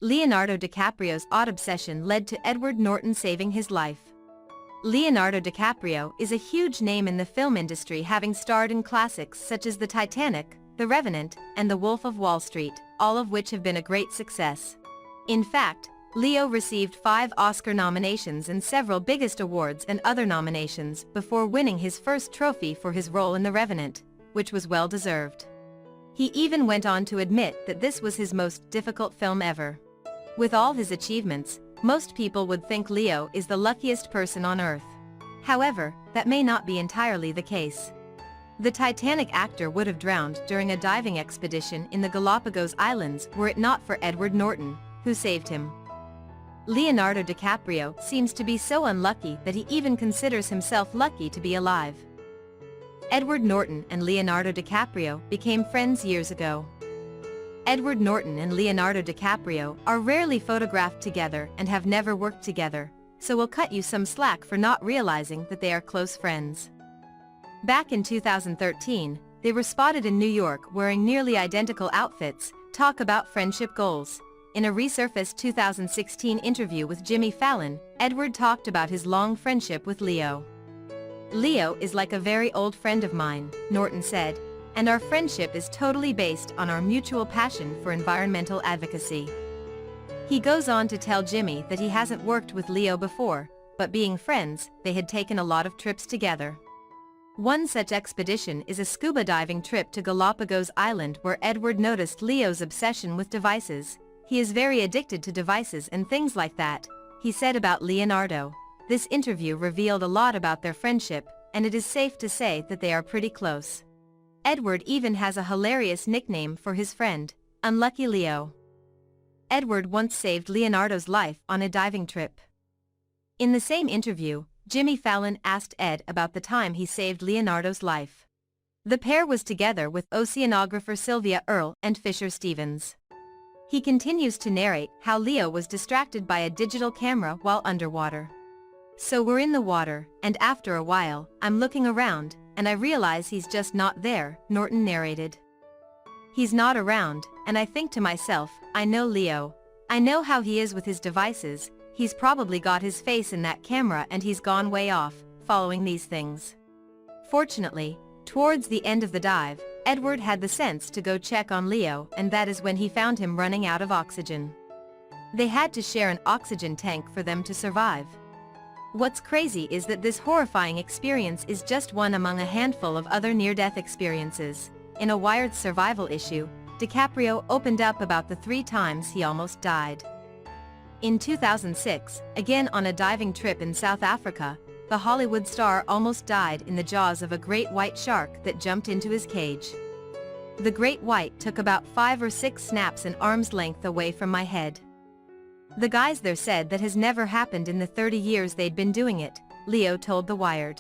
Leonardo DiCaprio's odd obsession led to Edward Norton saving his life. Leonardo DiCaprio is a huge name in the film industry, having starred in classics such as the Titanic, The Revenant, and The Wolf of Wall Street, all of which have been a great success. In fact, Leo received 5 Oscar nominations and several biggest awards and other nominations before winning his first trophy for his role in The Revenant, which was well deserved. He even went on to admit that this was his most difficult film ever. With all his achievements, most people would think Leo is the luckiest person on Earth. However, that may not be entirely the case. The Titanic actor would have drowned during a diving expedition in the Galápagos Islands were it not for Edward Norton, who saved him. Leonardo DiCaprio seems to be so unlucky that he even considers himself lucky to be alive. Edward Norton and Leonardo DiCaprio became friends years ago. Edward Norton and Leonardo DiCaprio are rarely photographed together and have never worked together, so we'll cut you some slack for not realizing that they are close friends. Back in 2013, they were spotted in New York wearing nearly identical outfits. Talk about friendship goals. In a resurfaced 2016 interview with Jimmy Fallon, Edward talked about his long friendship with Leo. "Leo is like a very old friend of mine," Norton said, "and our friendship is totally based on our mutual passion for environmental advocacy." He goes on to tell Jimmy that he hasn't worked with Leo before, but being friends, they had taken a lot of trips together. One such expedition is a scuba diving trip to Galápagos Island where Edward noticed Leo's obsession with devices. "He is very addicted to devices and things like that," he said about Leonardo. This interview revealed a lot about their friendship, and it is safe to say that they are pretty close. Edward even has a hilarious nickname for his friend, Unlucky Leo. Edward once saved Leonardo's life on a diving trip. In the same interview, Jimmy Fallon asked Ed about the time he saved Leonardo's life. The pair was together with oceanographer Sylvia Earle and Fisher Stevens. He continues to narrate how Leo was distracted by a digital camera while underwater. "So we're in the water, and after a while, I'm looking around, and I realize he's just not there," Norton narrated. "He's not around, and I think to myself, I know Leo. I know how he is with his devices. He's probably got his face in that camera and he's gone way off, following these things." Fortunately, towards the end of the dive, Edward had the sense to go check on Leo, and that is when he found him running out of oxygen. They had to share an oxygen tank for them to survive. What's crazy is that this horrifying experience is just one among a handful of other near-death experiences. In a Wired survival issue, DiCaprio opened up about the 3 times he almost died. In 2006, again on a diving trip in South Africa, the Hollywood star almost died in the jaws of a great white shark that jumped into his cage. "The great white took about 5 or 6 snaps an arm's length away from my head. The guys there said that has never happened in the 30 years they'd been doing it," Leo told The Wired.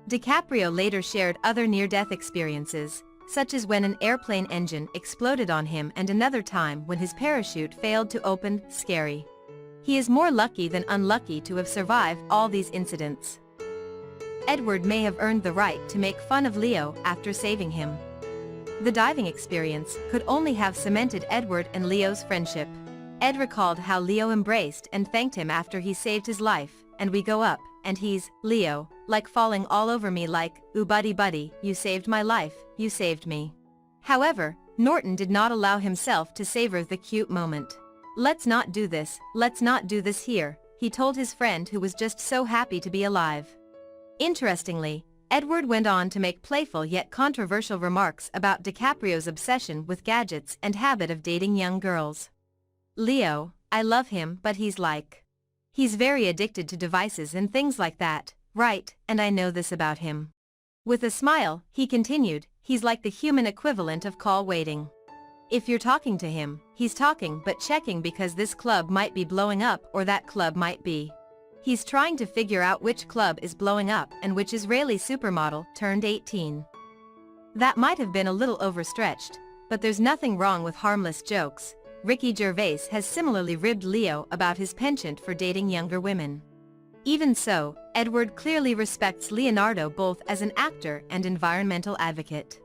DiCaprio later shared other near-death experiences, such as when an airplane engine exploded on him and another time when his parachute failed to open. Scary. He is more lucky than unlucky to have survived all these incidents. Edward may have earned the right to make fun of Leo after saving him. The diving experience could only have cemented Edward and Leo's friendship. Ed recalled how Leo embraced and thanked him after he saved his life, "And we go up, and he's, Leo, like falling all over me like, 'Ooh buddy buddy, you saved my life, you saved me.'" However, Norton did not allow himself to savor the cute moment. "Let's not do this, let's not do this here," he told his friend who was just so happy to be alive. Interestingly, Edward went on to make playful yet controversial remarks about DiCaprio's obsession with gadgets and habit of dating young girls. "Leo, I love him, but he's very addicted to devices and things like that, right, and I know this about him." With a smile, he continued, "He's like the human equivalent of call waiting. If you're talking to him, he's talking but checking because this club might be blowing up or that club might be. He's trying to figure out which club is blowing up and which Israeli supermodel turned 18. That might have been a little overstretched, but there's nothing wrong with harmless jokes." Ricky Gervais has similarly ribbed Leo about his penchant for dating younger women. Even so, Edward clearly respects Leonardo both as an actor and environmental advocate.